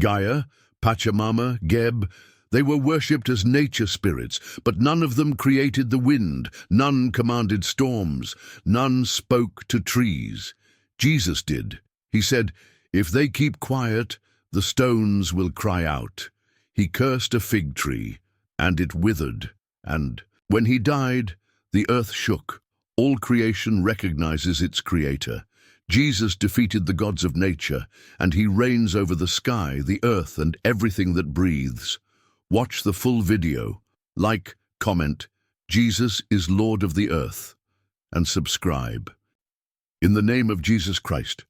Gaia, Pachamama, Geb, they were worshipped as nature spirits, but none of them created the wind, none commanded storms, none spoke to trees. Jesus did. He said, "If they keep quiet, the stones will cry out." He cursed a fig tree, and it withered, and when he died, the earth shook. All creation recognizes its creator. Jesus defeated the gods of nature, and he reigns over the sky, the earth, and everything that breathes. Watch the full video, like, comment, "Jesus is Lord of the earth," and subscribe. In the name of Jesus Christ,